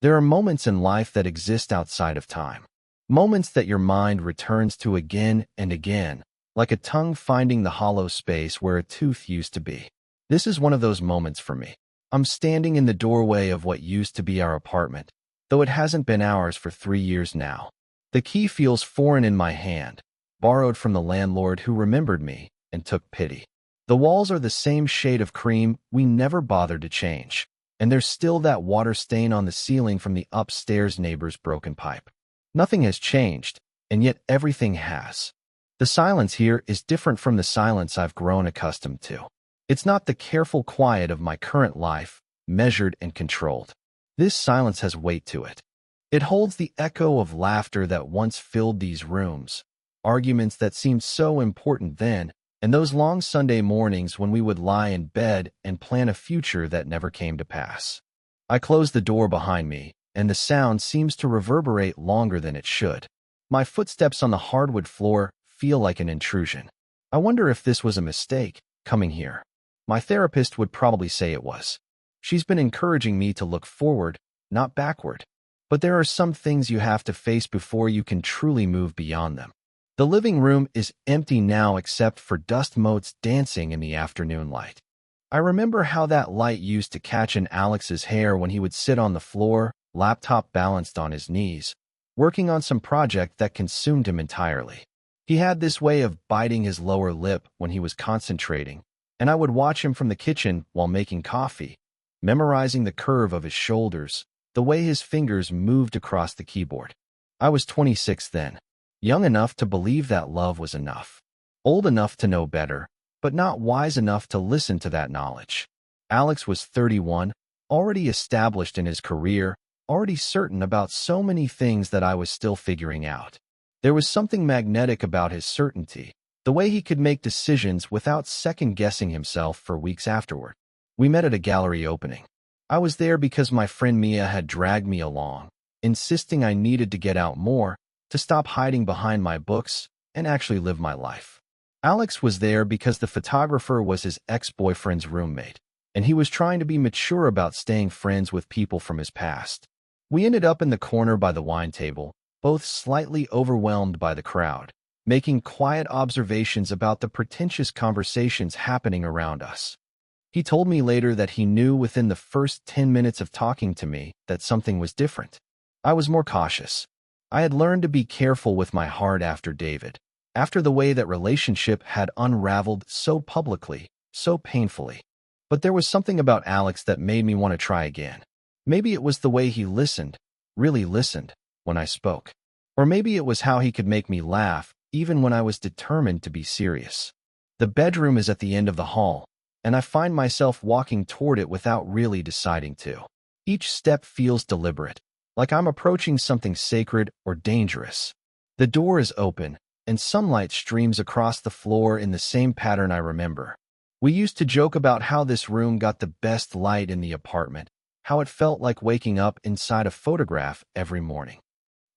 There are moments in life that exist outside of time. Moments that your mind returns to again and again, like a tongue finding the hollow space where a tooth used to be. This is one of those moments for me. I'm standing in the doorway of what used to be our apartment, though it hasn't been ours for 3 years now. The key feels foreign in my hand, borrowed from the landlord who remembered me and took pity. The walls are the same shade of cream we never bothered to change, and there's still that water stain on the ceiling from the upstairs neighbor's broken pipe. Nothing has changed, and yet everything has. The silence here is different from the silence I've grown accustomed to. It's not the careful quiet of my current life, measured and controlled. This silence has weight to it. It holds the echo of laughter that once filled these rooms, arguments that seemed so important then, and those long Sunday mornings when we would lie in bed and plan a future that never came to pass. I close the door behind me, and the sound seems to reverberate longer than it should. My footsteps on the hardwood floor feel like an intrusion. I wonder if this was a mistake, coming here. My therapist would probably say it was. She's been encouraging me to look forward, not backward. But there are some things you have to face before you can truly move beyond them. The living room is empty now except for dust motes dancing in the afternoon light. I remember how that light used to catch in Alex's hair when he would sit on the floor, laptop balanced on his knees, working on some project that consumed him entirely. He had this way of biting his lower lip when he was concentrating, and I would watch him from the kitchen while making coffee, memorizing the curve of his shoulders, the way his fingers moved across the keyboard. I was 26 then, young enough to believe that love was enough, old enough to know better, but not wise enough to listen to that knowledge. Alex was 31, already established in his career, already certain about so many things that I was still figuring out. There was something magnetic about his certainty, the way he could make decisions without second-guessing himself for weeks afterward. We met at a gallery opening. I was there because my friend Mia had dragged me along, insisting I needed to get out more, to stop hiding behind my books, and actually live my life. Alex was there because the photographer was his ex-boyfriend's roommate, and he was trying to be mature about staying friends with people from his past. We ended up in the corner by the wine table, both slightly overwhelmed by the crowd, making quiet observations about the pretentious conversations happening around us. He told me later that he knew within the first 10 minutes of talking to me that something was different. I was more cautious. I had learned to be careful with my heart after David, after the way that relationship had unraveled so publicly, so painfully. But there was something about Alex that made me want to try again. Maybe it was the way he listened, really listened, when I spoke. Or maybe it was how he could make me laugh, even when I was determined to be serious. The bedroom is at the end of the hall, and I find myself walking toward it without really deciding to. Each step feels deliberate, like I'm approaching something sacred or dangerous. The door is open, and sunlight streams across the floor in the same pattern I remember. We used to joke about how this room got the best light in the apartment, how it felt like waking up inside a photograph every morning.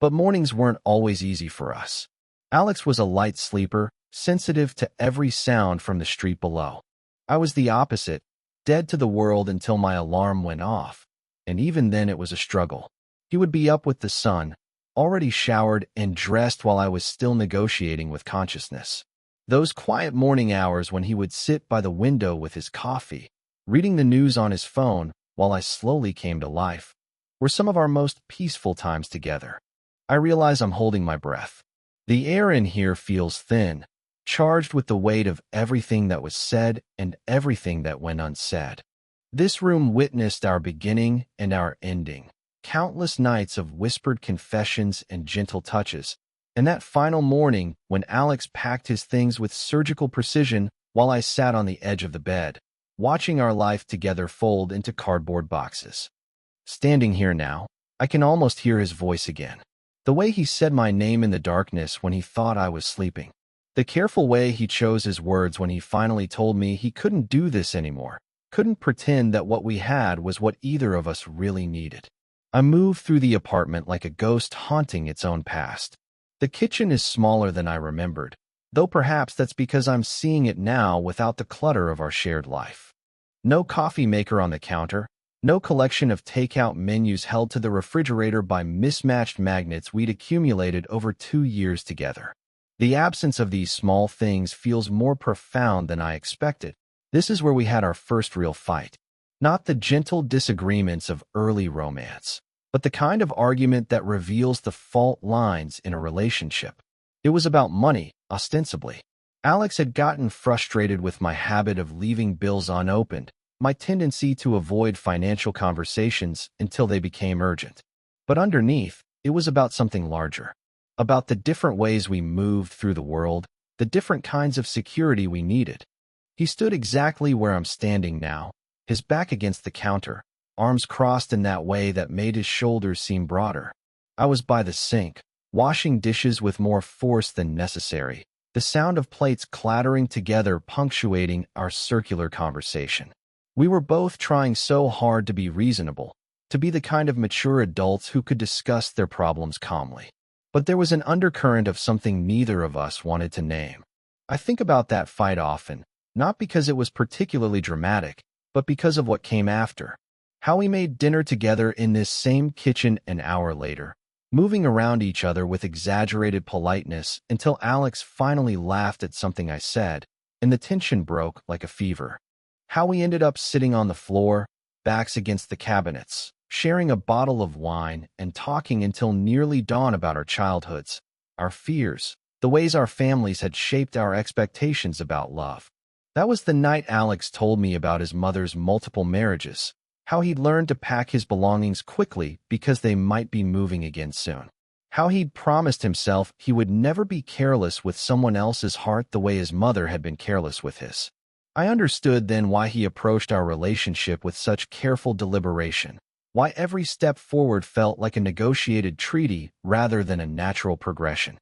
But mornings weren't always easy for us. Alex was a light sleeper, sensitive to every sound from the street below. I was the opposite, dead to the world until my alarm went off, and even then it was a struggle. He would be up with the sun, already showered and dressed while I was still negotiating with consciousness. Those quiet morning hours when he would sit by the window with his coffee, reading the news on his phone while I slowly came to life, were some of our most peaceful times together. I realize I'm holding my breath. The air in here feels thin, charged with the weight of everything that was said and everything that went unsaid. This room witnessed our beginning and our ending, countless nights of whispered confessions and gentle touches, and that final morning when Alex packed his things with surgical precision while I sat on the edge of the bed, watching our life together fold into cardboard boxes. Standing here now, I can almost hear his voice again. The way he said my name in the darkness when he thought I was sleeping. The careful way he chose his words when he finally told me he couldn't do this anymore, couldn't pretend that what we had was what either of us really needed. I move through the apartment like a ghost haunting its own past. The kitchen is smaller than I remembered, though perhaps that's because I'm seeing it now without the clutter of our shared life. No coffee maker on the counter, No collection of takeout menus held to the refrigerator by mismatched magnets we'd accumulated over 2 years together. The absence of these small things feels more profound than I expected. This is where we had our first real fight. Not the gentle disagreements of early romance, but the kind of argument that reveals the fault lines in a relationship. It was about money, ostensibly. Alex had gotten frustrated with my habit of leaving bills unopened, my tendency to avoid financial conversations until they became urgent. But underneath, it was about something larger. About the different ways we moved through the world, the different kinds of security we needed. He stood exactly where I'm standing now, his back against the counter, arms crossed in that way that made his shoulders seem broader. I was by the sink, washing dishes with more force than necessary, the sound of plates clattering together punctuating our circular conversation. We were both trying so hard to be reasonable, to be the kind of mature adults who could discuss their problems calmly. But there was an undercurrent of something neither of us wanted to name. I think about that fight often, not because it was particularly dramatic, but because of what came after. How we made dinner together in this same kitchen an hour later, moving around each other with exaggerated politeness until Alex finally laughed at something I said, and the tension broke like a fever. How we ended up sitting on the floor, backs against the cabinets, sharing a bottle of wine and talking until nearly dawn about our childhoods, our fears, the ways our families had shaped our expectations about love. That was the night Alex told me about his mother's multiple marriages, how he'd learned to pack his belongings quickly because they might be moving again soon. How he'd promised himself he would never be careless with someone else's heart the way his mother had been careless with his. I understood then why he approached our relationship with such careful deliberation, why every step forward felt like a negotiated treaty rather than a natural progression.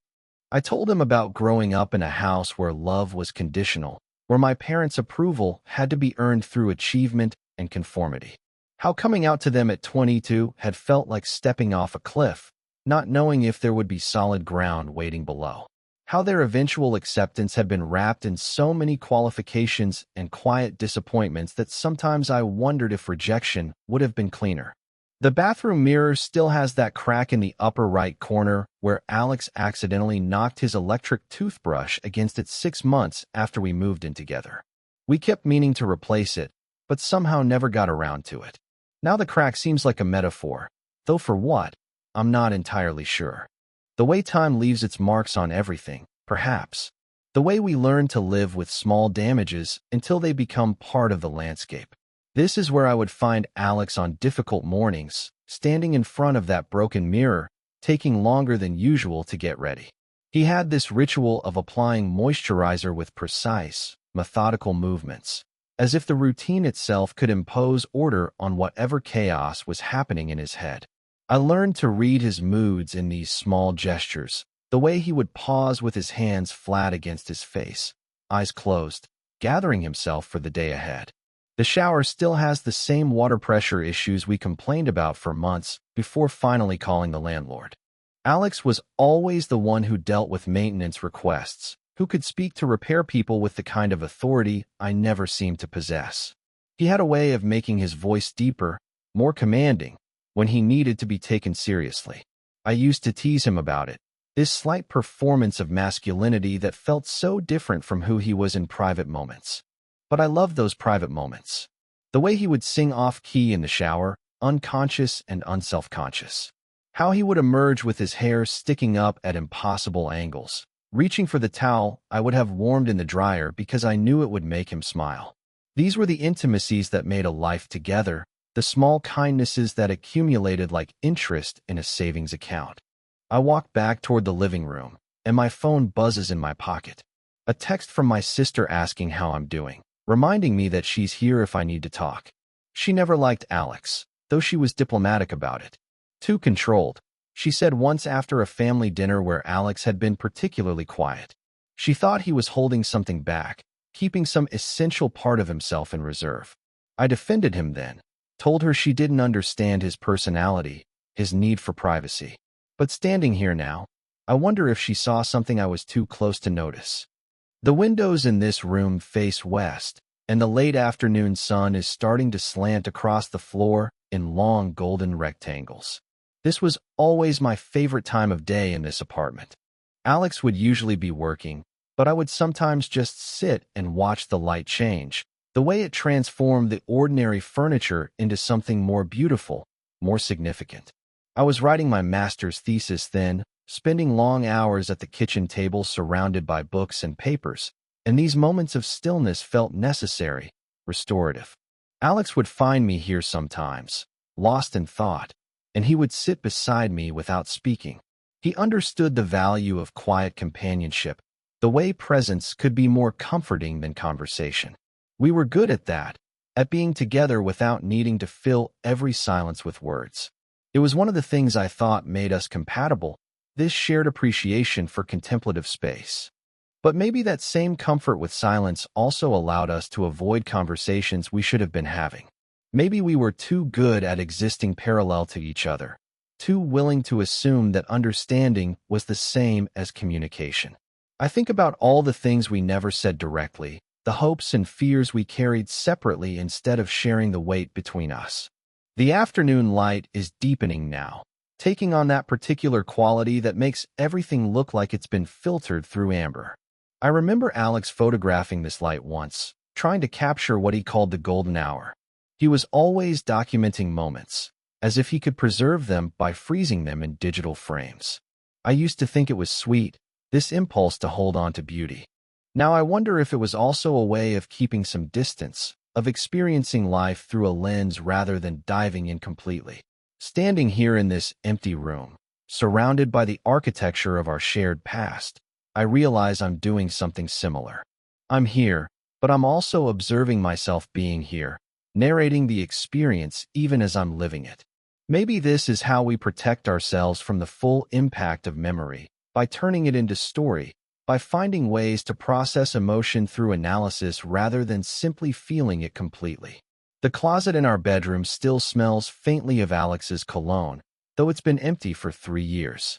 I told him about growing up in a house where love was conditional, where my parents' approval had to be earned through achievement and conformity. How coming out to them at 22 had felt like stepping off a cliff, not knowing if there would be solid ground waiting below. How their eventual acceptance had been wrapped in so many qualifications and quiet disappointments that sometimes I wondered if rejection would have been cleaner. The bathroom mirror still has that crack in the upper right corner where Alex accidentally knocked his electric toothbrush against it 6 months after we moved in together. We kept meaning to replace it, but somehow never got around to it. Now the crack seems like a metaphor, though for what? I'm not entirely sure. The way time leaves its marks on everything, perhaps. The way we learn to live with small damages until they become part of the landscape. This is where I would find Alex on difficult mornings, standing in front of that broken mirror, taking longer than usual to get ready. He had this ritual of applying moisturizer with precise, methodical movements, as if the routine itself could impose order on whatever chaos was happening in his head. I learned to read his moods in these small gestures, the way he would pause with his hands flat against his face, eyes closed, gathering himself for the day ahead. The shower still has the same water pressure issues we complained about for months before finally calling the landlord. Alex was always the one who dealt with maintenance requests, who could speak to repair people with the kind of authority I never seemed to possess. He had a way of making his voice deeper, more commanding, when he needed to be taken seriously. I used to tease him about it, this slight performance of masculinity that felt so different from who he was in private moments. But I loved those private moments. The way he would sing off-key in the shower, unconscious and unself-conscious. How he would emerge with his hair sticking up at impossible angles, reaching for the towel I would have warmed in the dryer because I knew it would make him smile. These were the intimacies that made a life together, the small kindnesses that accumulated like interest in a savings account. I walk back toward the living room, and my phone buzzes in my pocket. A text from my sister asking how I'm doing, reminding me that she's here if I need to talk. She never liked Alex, though she was diplomatic about it. Too controlled, she said once after a family dinner where Alex had been particularly quiet. She thought he was holding something back, keeping some essential part of himself in reserve. I defended him then, told her she didn't understand his personality, his need for privacy. But standing here now, I wonder if she saw something I was too close to notice. The windows in this room face west, and the late afternoon sun is starting to slant across the floor in long golden rectangles. This was always my favorite time of day in this apartment. Alex would usually be working, but I would sometimes just sit and watch the light change, the way it transformed the ordinary furniture into something more beautiful, more significant. I was writing my master's thesis then, spending long hours at the kitchen table surrounded by books and papers, and these moments of stillness felt necessary, restorative. Alex would find me here sometimes, lost in thought, and he would sit beside me without speaking. He understood the value of quiet companionship, the way presence could be more comforting than conversation. We were good at that, at being together without needing to fill every silence with words. It was one of the things I thought made us compatible, this shared appreciation for contemplative space. But maybe that same comfort with silence also allowed us to avoid conversations we should have been having. Maybe we were too good at existing parallel to each other, too willing to assume that understanding was the same as communication. I think about all the things we never said directly, the hopes and fears we carried separately instead of sharing the weight between us. The afternoon light is deepening now, taking on that particular quality that makes everything look like it's been filtered through amber. I remember Alex photographing this light once, trying to capture what he called the golden hour. He was always documenting moments, as if he could preserve them by freezing them in digital frames. I used to think it was sweet, this impulse to hold on to beauty. Now I wonder if it was also a way of keeping some distance, of experiencing life through a lens rather than diving in completely. Standing here in this empty room, surrounded by the architecture of our shared past, I realize I'm doing something similar. I'm here, but I'm also observing myself being here, narrating the experience even as I'm living it. Maybe this is how we protect ourselves from the full impact of memory, by turning it into story, by finding ways to process emotion through analysis rather than simply feeling it completely. The closet in our bedroom still smells faintly of Alex's cologne, though it's been empty for 3 years.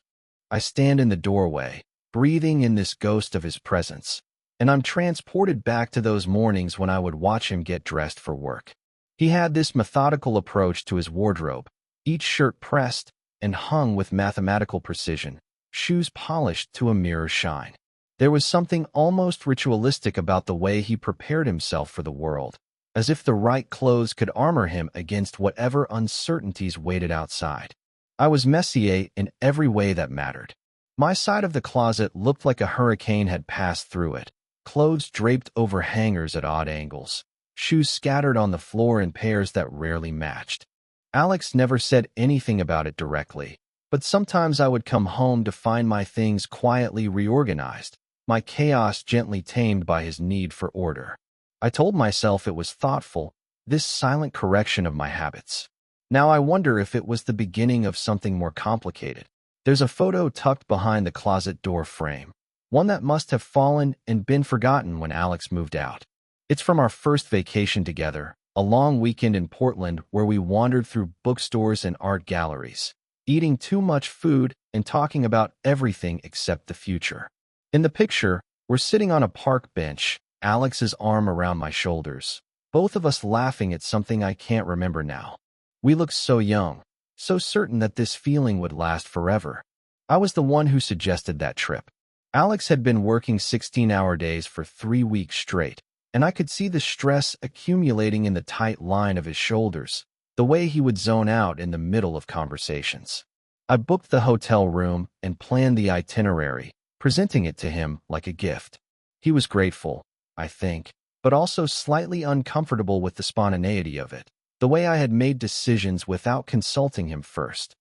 I stand in the doorway, breathing in this ghost of his presence, and I'm transported back to those mornings when I would watch him get dressed for work. He had this methodical approach to his wardrobe, each shirt pressed and hung with mathematical precision, shoes polished to a mirror shine. There was something almost ritualistic about the way he prepared himself for the world, as if the right clothes could armor him against whatever uncertainties waited outside. I was Messier in every way that mattered. My side of the closet looked like a hurricane had passed through it, clothes draped over hangers at odd angles, shoes scattered on the floor in pairs that rarely matched. Alex never said anything about it directly, but sometimes I would come home to find my things quietly reorganized, my chaos gently tamed by his need for order. I told myself it was thoughtful, this silent correction of my habits. Now I wonder if it was the beginning of something more complicated. There's a photo tucked behind the closet door frame, one that must have fallen and been forgotten when Alex moved out. It's from our first vacation together, a long weekend in Portland where we wandered through bookstores and art galleries, eating too much food and talking about everything except the future. In the picture, we're sitting on a park bench, Alex's arm around my shoulders, both of us laughing at something I can't remember now. We looked so young, so certain that this feeling would last forever. I was the one who suggested that trip. Alex had been working 16-hour days for 3 weeks straight, and I could see the stress accumulating in the tight line of his shoulders, the way he would zone out in the middle of conversations. I booked the hotel room and planned the itinerary, presenting it to him like a gift. He was grateful, I think, but also slightly uncomfortable with the spontaneity of it, the way I had made decisions without consulting him first.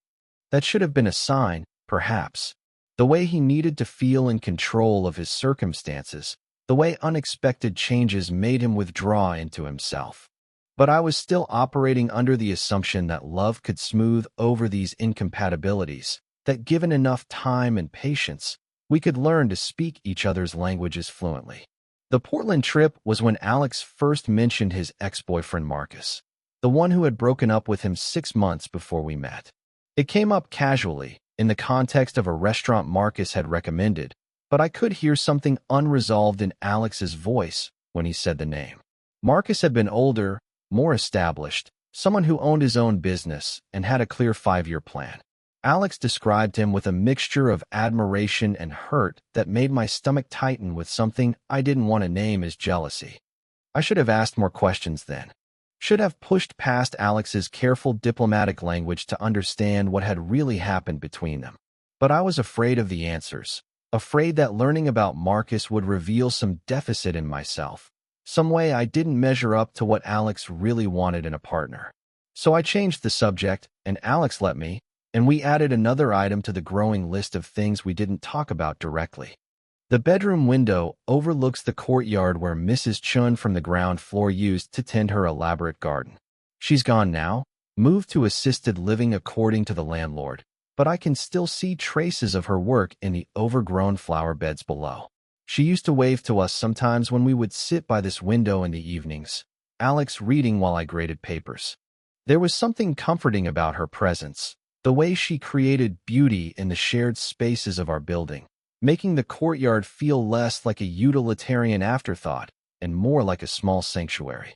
That should have been a sign, perhaps. The way he needed to feel in control of his circumstances, the way unexpected changes made him withdraw into himself. But I was still operating under the assumption that love could smooth over these incompatibilities, that given enough time and patience, we could learn to speak each other's languages fluently. The Portland trip was when Alex first mentioned his ex-boyfriend Marcus, the one who had broken up with him 6 months before we met. It came up casually, in the context of a restaurant Marcus had recommended, but I could hear something unresolved in Alex's voice when he said the name. Marcus had been older, more established, someone who owned his own business and had a clear 5-year plan. Alex described him with a mixture of admiration and hurt that made my stomach tighten with something I didn't want to name as jealousy. I should have asked more questions then. Should have pushed past Alex's careful diplomatic language to understand what had really happened between them. But I was afraid of the answers, afraid that learning about Marcus would reveal some deficit in myself, some way I didn't measure up to what Alex really wanted in a partner. So I changed the subject, and Alex let me, and we added another item to the growing list of things we didn't talk about directly. The bedroom window overlooks the courtyard where Mrs. Chun from the ground floor used to tend her elaborate garden. She's gone now, moved to assisted living according to the landlord, but I can still see traces of her work in the overgrown flower beds below. She used to wave to us sometimes when we would sit by this window in the evenings, Alex reading while I graded papers. There was something comforting about her presence, the way she created beauty in the shared spaces of our building, making the courtyard feel less like a utilitarian afterthought and more like a small sanctuary.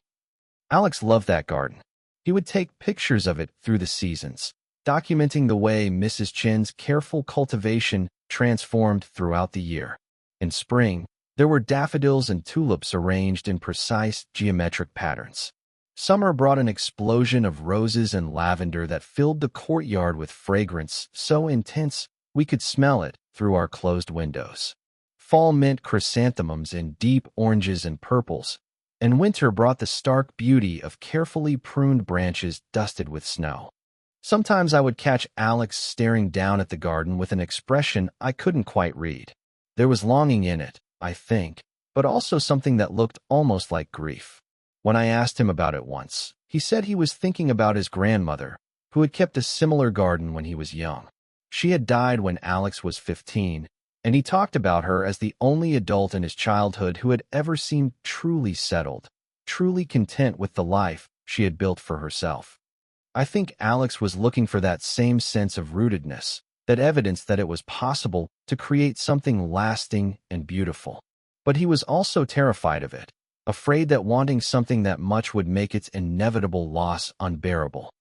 Alex loved that garden. He would take pictures of it through the seasons, documenting the way Mrs. Chin's careful cultivation transformed throughout the year. In spring, there were daffodils and tulips arranged in precise geometric patterns. Summer brought an explosion of roses and lavender that filled the courtyard with fragrance so intense we could smell it through our closed windows. Fall meant chrysanthemums in deep oranges and purples, and winter brought the stark beauty of carefully pruned branches dusted with snow. Sometimes I would catch Alex staring down at the garden with an expression I couldn't quite read. There was longing in it, I think, but also something that looked almost like grief. When I asked him about it once, he said he was thinking about his grandmother, who had kept a similar garden when he was young. She had died when Alex was 15, and he talked about her as the only adult in his childhood who had ever seemed truly settled, truly content with the life she had built for herself. I think Alex was looking for that same sense of rootedness, that evidence that it was possible to create something lasting and beautiful. But he was also terrified of it, afraid that wanting something that much would make its inevitable loss unbearable.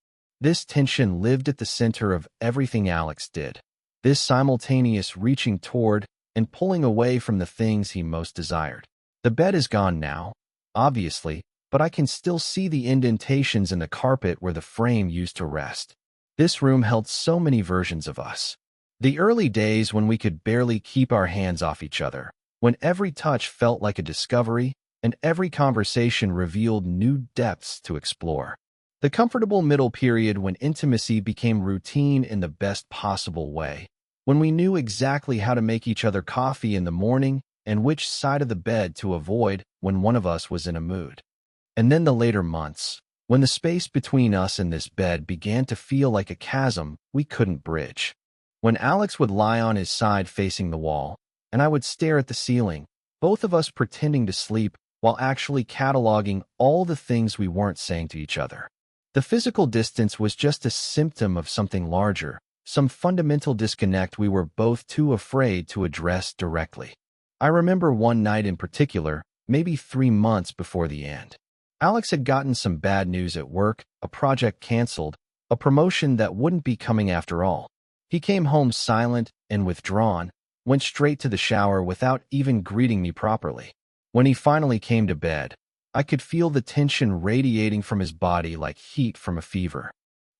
This tension lived at the center of everything Alex did, this simultaneous reaching toward and pulling away from the things he most desired. The bed is gone now, obviously, but I can still see the indentations in the carpet where the frame used to rest. This room held so many versions of us. The early days when we could barely keep our hands off each other, when every touch felt like a discovery, and every conversation revealed new depths to explore. The comfortable middle period when intimacy became routine in the best possible way, when we knew exactly how to make each other coffee in the morning and which side of the bed to avoid when one of us was in a mood. And then the later months, when the space between us and this bed began to feel like a chasm we couldn't bridge. When Alex would lie on his side facing the wall, and I would stare at the ceiling, both of us pretending to sleep while actually cataloging all the things we weren't saying to each other. The physical distance was just a symptom of something larger, some fundamental disconnect we were both too afraid to address directly. I remember one night in particular, maybe 3 months before the end. Alex had gotten some bad news at work, a project canceled, a promotion that wouldn't be coming after all. He came home silent and withdrawn, went straight to the shower without even greeting me properly. When he finally came to bed, I could feel the tension radiating from his body like heat from a fever.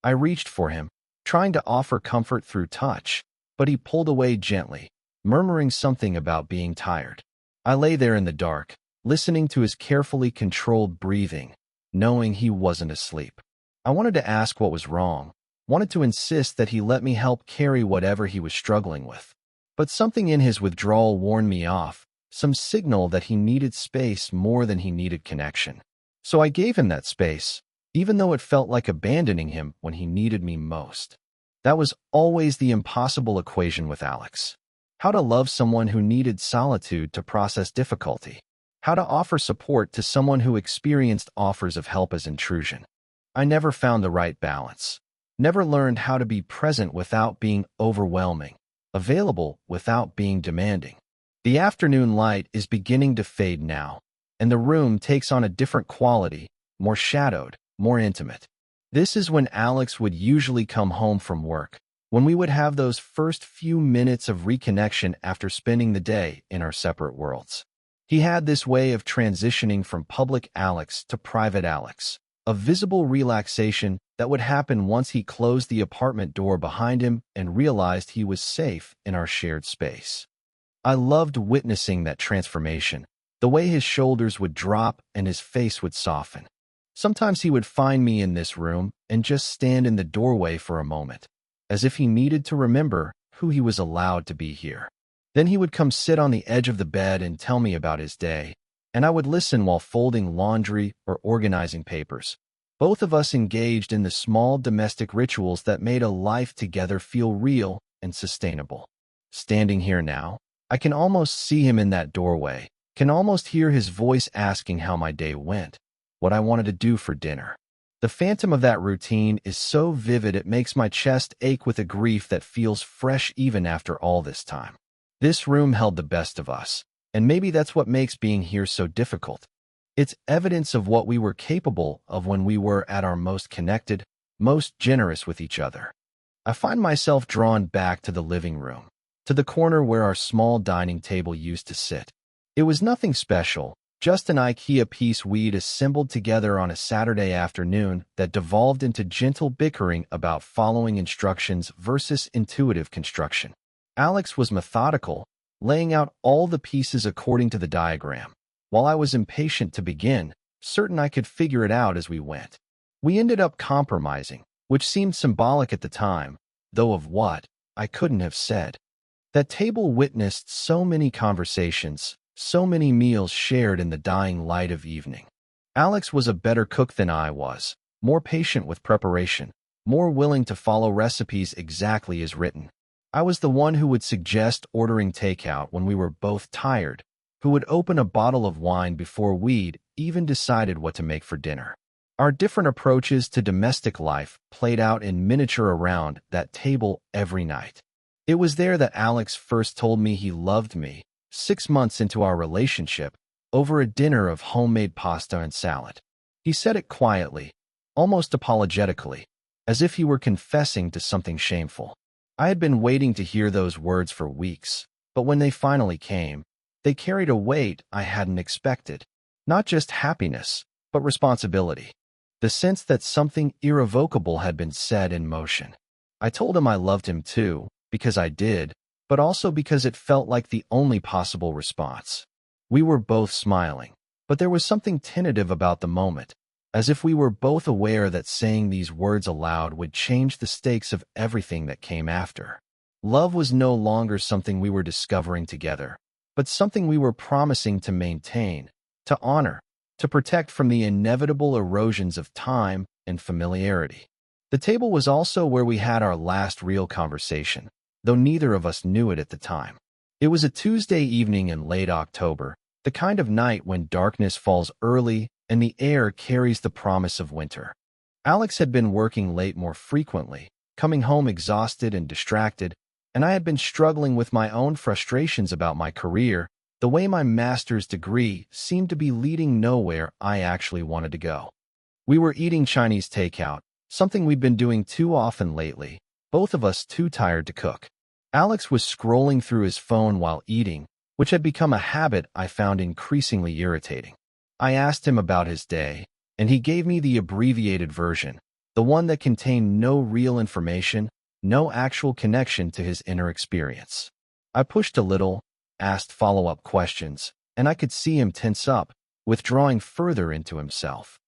I reached for him, trying to offer comfort through touch, but he pulled away gently, murmuring something about being tired. I lay there in the dark, listening to his carefully controlled breathing, knowing he wasn't asleep. I wanted to ask what was wrong, wanted to insist that he let me help carry whatever he was struggling with. But something in his withdrawal warned me off, some signal that he needed space more than he needed connection. So I gave him that space, even though it felt like abandoning him when he needed me most. That was always the impossible equation with Alex. How to love someone who needed solitude to process difficulty. How to offer support to someone who experienced offers of help as intrusion. I never found the right balance. Never learned how to be present without being overwhelming, available without being demanding. The afternoon light is beginning to fade now, and the room takes on a different quality, more shadowed, more intimate. This is when Alex would usually come home from work, when we would have those first few minutes of reconnection after spending the day in our separate worlds. He had this way of transitioning from public Alex to private Alex, a visible relaxation that would happen once he closed the apartment door behind him and realized he was safe in our shared space. I loved witnessing that transformation, the way his shoulders would drop and his face would soften. Sometimes he would find me in this room and just stand in the doorway for a moment, as if he needed to remember who he was allowed to be here. Then he would come sit on the edge of the bed and tell me about his day, and I would listen while folding laundry or organizing papers. Both of us engaged in the small domestic rituals that made a life together feel real and sustainable. Standing here now, I can almost see him in that doorway, can almost hear his voice asking how my day went, what I wanted to do for dinner. The phantom of that routine is so vivid it makes my chest ache with a grief that feels fresh even after all this time. This room held the best of us, and maybe that's what makes being here so difficult. It's evidence of what we were capable of when we were at our most connected, most generous with each other. I find myself drawn back to the living room, to the corner where our small dining table used to sit. It was nothing special, just an IKEA piece we'd assembled together on a Saturday afternoon that devolved into gentle bickering about following instructions versus intuitive construction. Alex was methodical, laying out all the pieces according to the diagram, while I was impatient to begin, certain I could figure it out as we went. We ended up compromising, which seemed symbolic at the time, though of what, I couldn't have said. That table witnessed so many conversations, so many meals shared in the dying light of evening. Alex was a better cook than I was, more patient with preparation, more willing to follow recipes exactly as written. I was the one who would suggest ordering takeout when we were both tired, who would open a bottle of wine before we'd even decided what to make for dinner. Our different approaches to domestic life played out in miniature around that table every night. It was there that Alex first told me he loved me, 6 months into our relationship, over a dinner of homemade pasta and salad. He said it quietly, almost apologetically, as if he were confessing to something shameful. I had been waiting to hear those words for weeks, but when they finally came, they carried a weight I hadn't expected. Not just happiness, but responsibility. The sense that something irrevocable had been set in motion. I told him I loved him too, because I did, but also because it felt like the only possible response. We were both smiling, but there was something tentative about the moment, as if we were both aware that saying these words aloud would change the stakes of everything that came after. Love was no longer something we were discovering together, but something we were promising to maintain, to honor, to protect from the inevitable erosions of time and familiarity. The table was also where we had our last real conversation, though neither of us knew it at the time. It was a Tuesday evening in late October, the kind of night when darkness falls early and the air carries the promise of winter. Alex had been working late more frequently, coming home exhausted and distracted, and I had been struggling with my own frustrations about my career, the way my master's degree seemed to be leading nowhere I actually wanted to go. We were eating Chinese takeout, something we'd been doing too often lately, both of us too tired to cook. Alex was scrolling through his phone while eating, which had become a habit I found increasingly irritating. I asked him about his day, and he gave me the abbreviated version, the one that contained no real information, no actual connection to his inner experience. I pushed a little, asked follow-up questions, and I could see him tense up, withdrawing further into himself.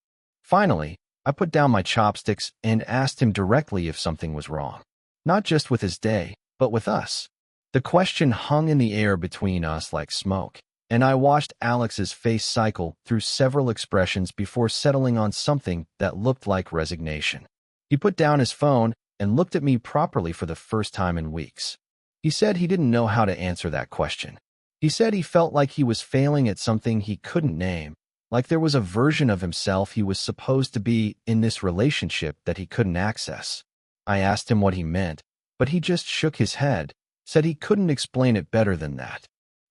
Finally, I put down my chopsticks and asked him directly if something was wrong. Not just with his day, but with us. The question hung in the air between us like smoke, and I watched Alex's face cycle through several expressions before settling on something that looked like resignation. He put down his phone and looked at me properly for the first time in weeks. He said he didn't know how to answer that question. He said he felt like he was failing at something he couldn't name, like there was a version of himself he was supposed to be in this relationship that he couldn't access. I asked him what he meant, but he just shook his head, said he couldn't explain it better than that.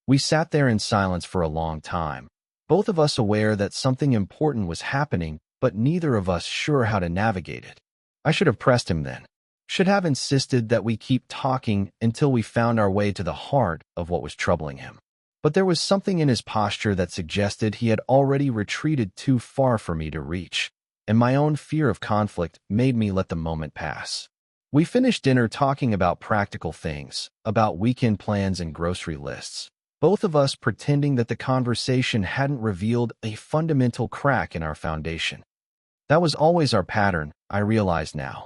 We sat there in silence for a long time, both of us aware that something important was happening, but neither of us sure how to navigate it. I should have pressed him then. Should have insisted that we keep talking until we found our way to the heart of what was troubling him. But there was something in his posture that suggested he had already retreated too far for me to reach, and my own fear of conflict made me let the moment pass. We finished dinner talking about practical things, about weekend plans and grocery lists, both of us pretending that the conversation hadn't revealed a fundamental crack in our foundation. That was always our pattern, I realize now.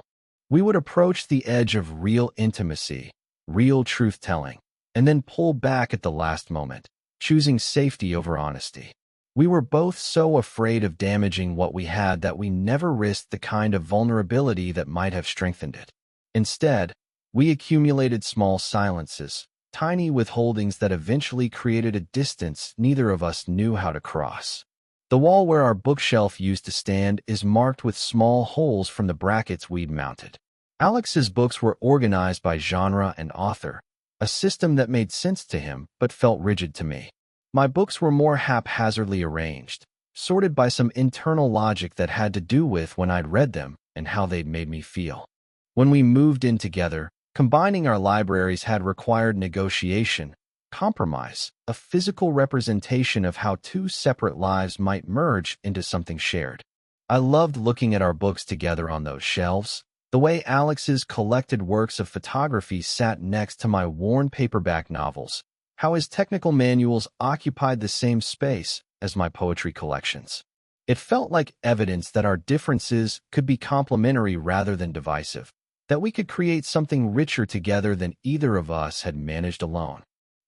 We would approach the edge of real intimacy, real truth-telling, and then pull back at the last moment, choosing safety over honesty. We were both so afraid of damaging what we had that we never risked the kind of vulnerability that might have strengthened it. Instead, we accumulated small silences, tiny withholdings that eventually created a distance neither of us knew how to cross. The wall where our bookshelf used to stand is marked with small holes from the brackets we'd mounted. Alex's books were organized by genre and author, a system that made sense to him but felt rigid to me. My books were more haphazardly arranged, sorted by some internal logic that had to do with when I'd read them and how they'd made me feel. When we moved in together, combining our libraries had required negotiation, compromise, a physical representation of how two separate lives might merge into something shared. I loved looking at our books together on those shelves, the way Alex's collected works of photography sat next to my worn paperback novels, how his technical manuals occupied the same space as my poetry collections. It felt like evidence that our differences could be complementary rather than divisive, that we could create something richer together than either of us had managed alone.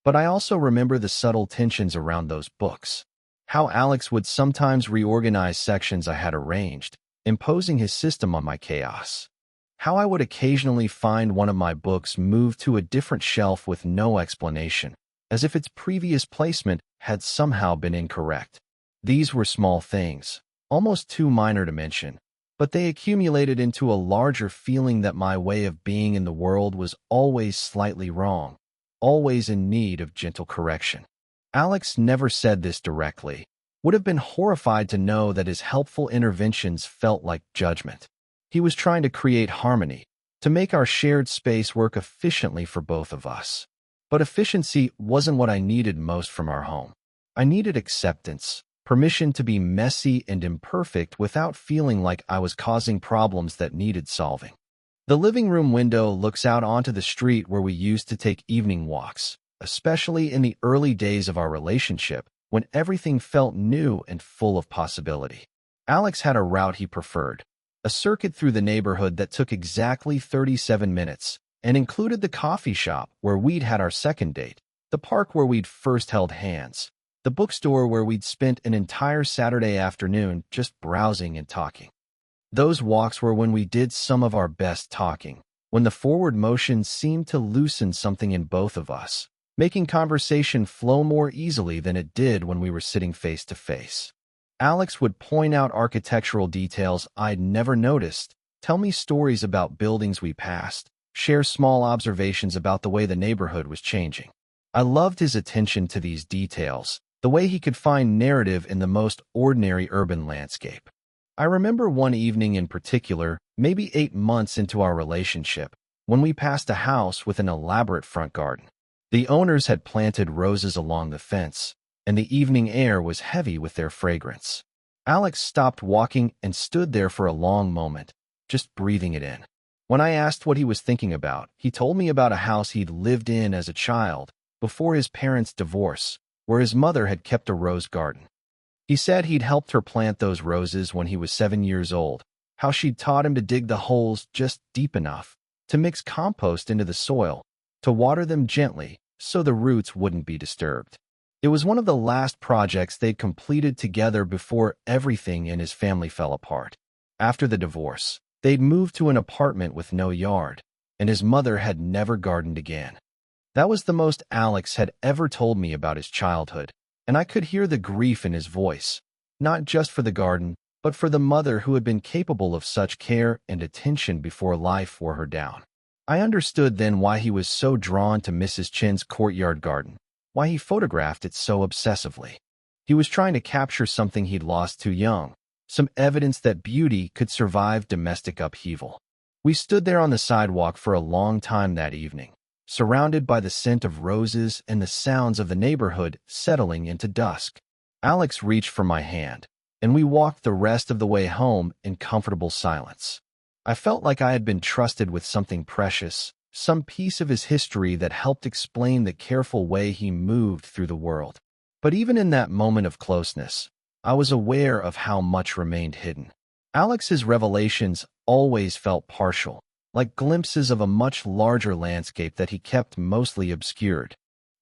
But I also remember the subtle tensions around those books, how Alex would sometimes reorganize sections I had arranged, imposing his system on my chaos. How I would occasionally find one of my books moved to a different shelf with no explanation, as if its previous placement had somehow been incorrect. These were small things, almost too minor to mention, but they accumulated into a larger feeling that my way of being in the world was always slightly wrong, always in need of gentle correction. Alex never said this directly, would have been horrified to know that his helpful interventions felt like judgment. He was trying to create harmony, to make our shared space work efficiently for both of us. But efficiency wasn't what I needed most from our home. I needed acceptance, permission to be messy and imperfect without feeling like I was causing problems that needed solving. The living room window looks out onto the street where we used to take evening walks, especially in the early days of our relationship, when everything felt new and full of possibility. Alex had a route he preferred, a circuit through the neighborhood that took exactly 37 minutes and included the coffee shop where we'd had our second date, the park where we'd first held hands, the bookstore where we'd spent an entire Saturday afternoon just browsing and talking. Those walks were when we did some of our best talking, when the forward motion seemed to loosen something in both of us, making conversation flow more easily than it did when we were sitting face to face. Alex would point out architectural details I'd never noticed, tell me stories about buildings we passed, share small observations about the way the neighborhood was changing. I loved his attention to these details, the way he could find narrative in the most ordinary urban landscape. I remember one evening in particular, maybe 8 months into our relationship, when we passed a house with an elaborate front garden. The owners had planted roses along the fence, and the evening air was heavy with their fragrance. Alex stopped walking and stood there for a long moment, just breathing it in. When I asked what he was thinking about, he told me about a house he'd lived in as a child, before his parents' divorce, where his mother had kept a rose garden. He said he'd helped her plant those roses when he was 7 years old, how she'd taught him to dig the holes just deep enough, to mix compost into the soil, to water them gently so the roots wouldn't be disturbed. It was one of the last projects they'd completed together before everything in his family fell apart. After the divorce, they'd moved to an apartment with no yard, and his mother had never gardened again. That was the most Alex had ever told me about his childhood, and I could hear the grief in his voice, not just for the garden, but for the mother who had been capable of such care and attention before life wore her down. I understood then why he was so drawn to Mrs. Chen's courtyard garden, why he photographed it so obsessively. He was trying to capture something he'd lost too young, some evidence that beauty could survive domestic upheaval. We stood there on the sidewalk for a long time that evening, surrounded by the scent of roses and the sounds of the neighborhood settling into dusk. Alex reached for my hand, and we walked the rest of the way home in comfortable silence. I felt like I had been trusted with something precious, some piece of his history that helped explain the careful way he moved through the world. But even in that moment of closeness, I was aware of how much remained hidden. Alex's revelations always felt partial, like glimpses of a much larger landscape that he kept mostly obscured.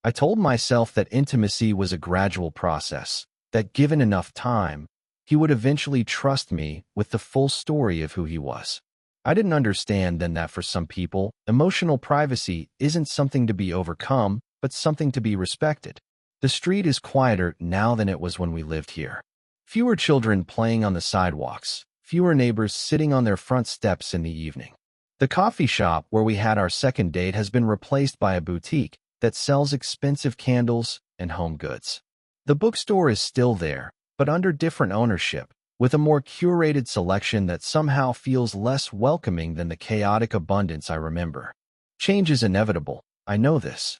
I told myself that intimacy was a gradual process, that given enough time, he would eventually trust me with the full story of who he was. I didn't understand then that for some people, emotional privacy isn't something to be overcome, but something to be respected. The street is quieter now than it was when we lived here. Fewer children playing on the sidewalks, fewer neighbors sitting on their front steps in the evening. The coffee shop where we had our second date has been replaced by a boutique that sells expensive candles and home goods. The bookstore is still there, but under different ownership, with a more curated selection that somehow feels less welcoming than the chaotic abundance I remember. Change is inevitable, I know this.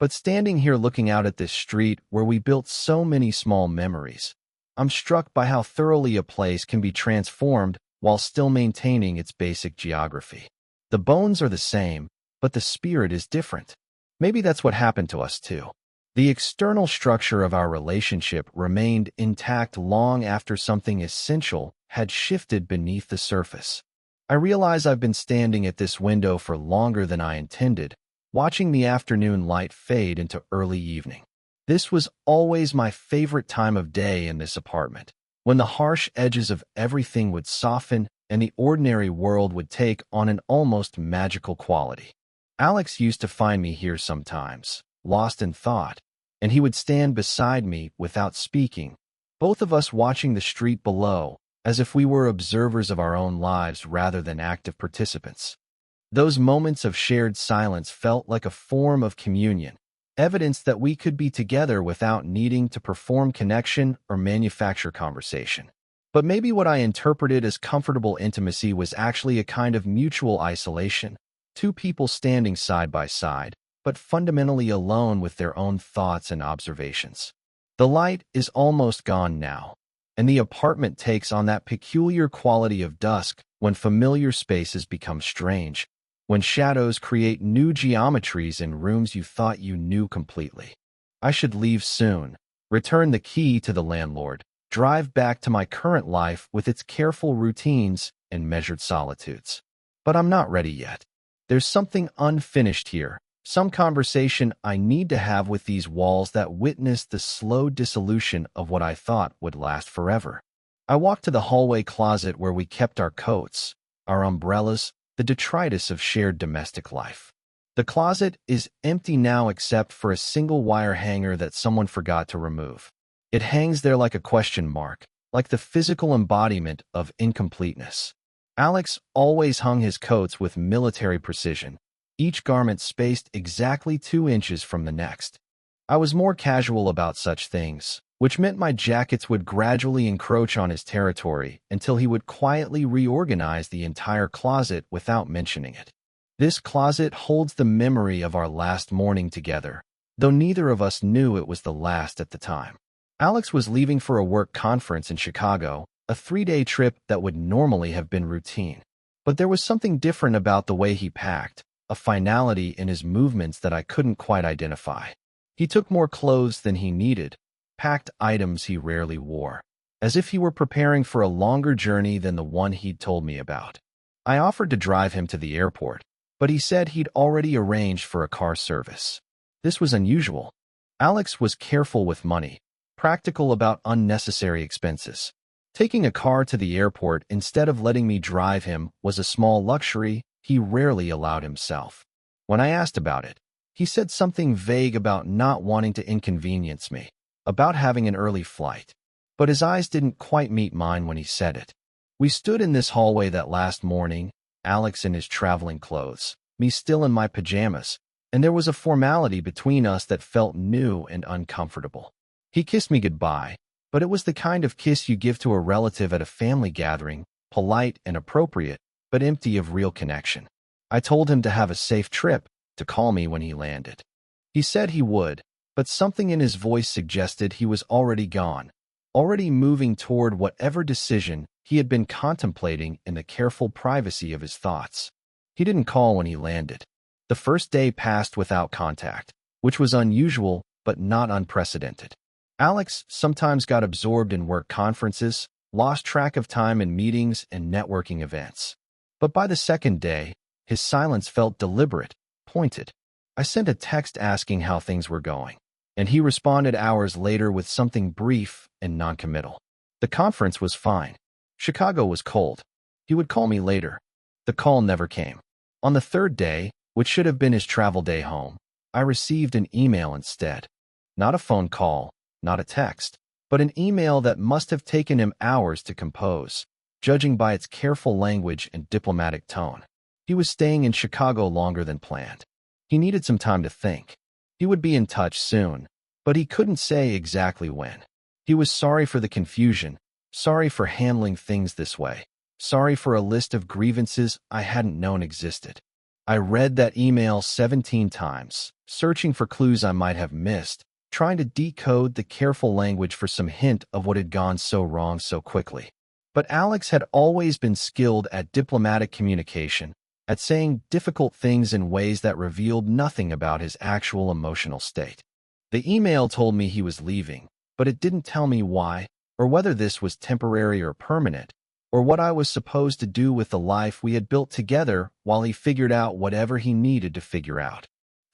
But standing here looking out at this street where we built so many small memories, I'm struck by how thoroughly a place can be transformed while still maintaining its basic geography. The bones are the same, but the spirit is different. Maybe that's what happened to us too. The external structure of our relationship remained intact long after something essential had shifted beneath the surface. I realize I've been standing at this window for longer than I intended, watching the afternoon light fade into early evening. This was always my favorite time of day in this apartment, when the harsh edges of everything would soften and the ordinary world would take on an almost magical quality. Alex used to find me here sometimes, lost in thought, and he would stand beside me without speaking, both of us watching the street below, as if we were observers of our own lives rather than active participants. Those moments of shared silence felt like a form of communion, evidence that we could be together without needing to perform connection or manufacture conversation. But maybe what I interpreted as comfortable intimacy was actually a kind of mutual isolation, two people standing side by side, but fundamentally alone with their own thoughts and observations. The light is almost gone now, and the apartment takes on that peculiar quality of dusk when familiar spaces become strange, when shadows create new geometries in rooms you thought you knew completely. I should leave soon, return the key to the landlord, drive back to my current life with its careful routines and measured solitudes. But I'm not ready yet. There's something unfinished here, some conversation I need to have with these walls that witness the slow dissolution of what I thought would last forever. I walked to the hallway closet where we kept our coats, our umbrellas, the detritus of shared domestic life. The closet is empty now except for a single wire hanger that someone forgot to remove. It hangs there like a question mark, like the physical embodiment of incompleteness. Alex always hung his coats with military precision, each garment spaced exactly 2 inches from the next. I was more casual about such things, which meant my jackets would gradually encroach on his territory until he would quietly reorganize the entire closet without mentioning it. This closet holds the memory of our last morning together, though neither of us knew it was the last at the time. Alex was leaving for a work conference in Chicago, a 3-day trip that would normally have been routine. But there was something different about the way he packed, a finality in his movements that I couldn't quite identify. He took more clothes than he needed, packed items he rarely wore, as if he were preparing for a longer journey than the one he'd told me about. I offered to drive him to the airport, but he said he'd already arranged for a car service. This was unusual. Alex was careful with money, practical about unnecessary expenses. Taking a car to the airport instead of letting me drive him was a small luxury he rarely allowed himself. When I asked about it, he said something vague about not wanting to inconvenience me, about having an early flight. But his eyes didn't quite meet mine when he said it. We stood in this hallway that last morning, Alex in his traveling clothes, me still in my pajamas, and there was a formality between us that felt new and uncomfortable. He kissed me goodbye, but it was the kind of kiss you give to a relative at a family gathering, polite and appropriate, but empty of real connection. I told him to have a safe trip, to call me when he landed. He said he would, but something in his voice suggested he was already gone, already moving toward whatever decision he had been contemplating in the careful privacy of his thoughts. He didn't call when he landed. The first day passed without contact, which was unusual but not unprecedented. Alex sometimes got absorbed in work conferences, lost track of time in meetings and networking events. But by the second day, his silence felt deliberate, pointed. I sent a text asking how things were going, and he responded hours later with something brief and noncommittal. The conference was fine. Chicago was cold. He would call me later. The call never came. On the third day, which should have been his travel day home, I received an email instead. Not a phone call, not a text, but an email that must have taken him hours to compose, judging by its careful language and diplomatic tone. He was staying in Chicago longer than planned. He needed some time to think. He would be in touch soon, but he couldn't say exactly when. He was sorry for the confusion, sorry for handling things this way, sorry for a list of grievances I hadn't known existed. I read that email 17 times, searching for clues I might have missed, trying to decode the careful language for some hint of what had gone so wrong so quickly. But Alex had always been skilled at diplomatic communication, at saying difficult things in ways that revealed nothing about his actual emotional state. The email told me he was leaving, but it didn't tell me why, or whether this was temporary or permanent, or what I was supposed to do with the life we had built together while he figured out whatever he needed to figure out.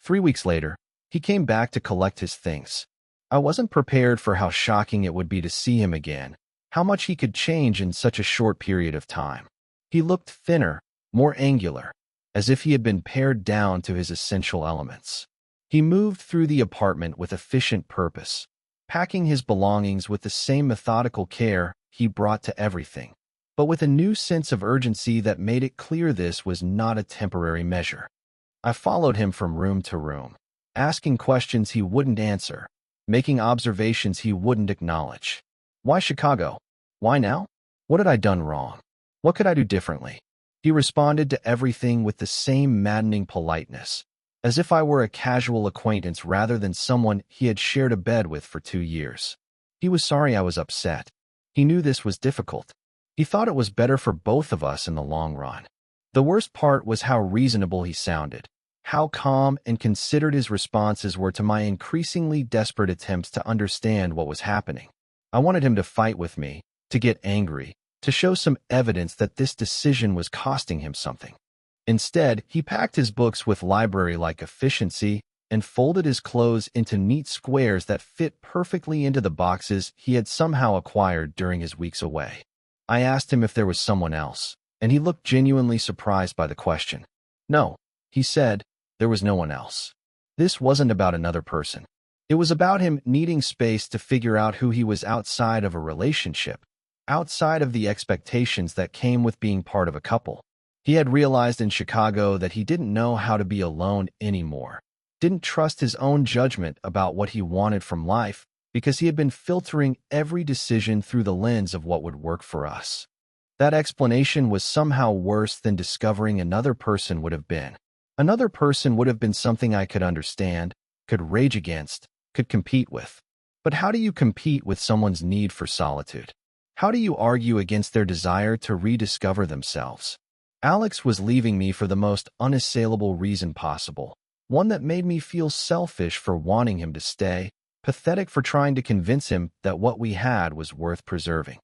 3 weeks later, he came back to collect his things. I wasn't prepared for how shocking it would be to see him again, how much he could change in such a short period of time. He looked thinner, more angular, as if he had been pared down to his essential elements. He moved through the apartment with efficient purpose, packing his belongings with the same methodical care he brought to everything, but with a new sense of urgency that made it clear this was not a temporary measure. I followed him from room to room, asking questions he wouldn't answer, making observations he wouldn't acknowledge. Why Chicago? Why now? What had I done wrong? What could I do differently? He responded to everything with the same maddening politeness, as if I were a casual acquaintance rather than someone he had shared a bed with for 2 years. He was sorry I was upset. He knew this was difficult. He thought it was better for both of us in the long run. The worst part was how reasonable he sounded, how calm and considered his responses were to my increasingly desperate attempts to understand what was happening. I wanted him to fight with me, to get angry, to show some evidence that this decision was costing him something. Instead, he packed his books with library-like efficiency and folded his clothes into neat squares that fit perfectly into the boxes he had somehow acquired during his weeks away. I asked him if there was someone else, and he looked genuinely surprised by the question. No, he said, there was no one else. This wasn't about another person. It was about him needing space to figure out who he was outside of a relationship, outside of the expectations that came with being part of a couple. He had realized in Chicago that he didn't know how to be alone anymore, didn't trust his own judgment about what he wanted from life because he had been filtering every decision through the lens of what would work for us. That explanation was somehow worse than discovering another person would have been. Another person would have been something I could understand, could rage against, could compete with. But how do you compete with someone's need for solitude? How do you argue against their desire to rediscover themselves? Alex was leaving me for the most unassailable reason possible, one that made me feel selfish for wanting him to stay, pathetic for trying to convince him that what we had was worth preserving.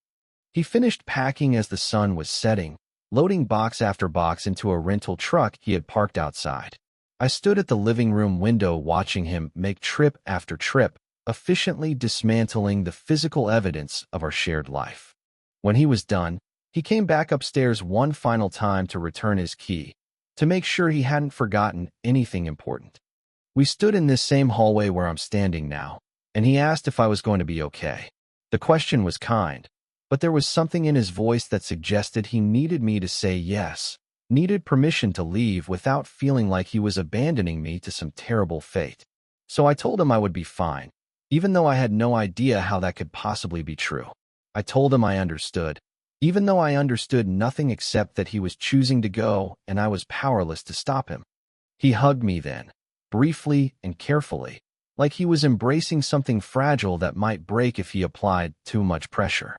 He finished packing as the sun was setting, loading box after box into a rental truck he had parked outside. I stood at the living room window watching him make trip after trip, efficiently dismantling the physical evidence of our shared life. When he was done, he came back upstairs one final time to return his key, to make sure he hadn't forgotten anything important. We stood in this same hallway where I'm standing now, and he asked if I was going to be okay. The question was kind, but there was something in his voice that suggested he needed me to say yes, needed permission to leave without feeling like he was abandoning me to some terrible fate. So I told him I would be fine, even though I had no idea how that could possibly be true. I told him I understood, even though I understood nothing except that he was choosing to go and I was powerless to stop him. He hugged me then, briefly and carefully, like he was embracing something fragile that might break if he applied too much pressure.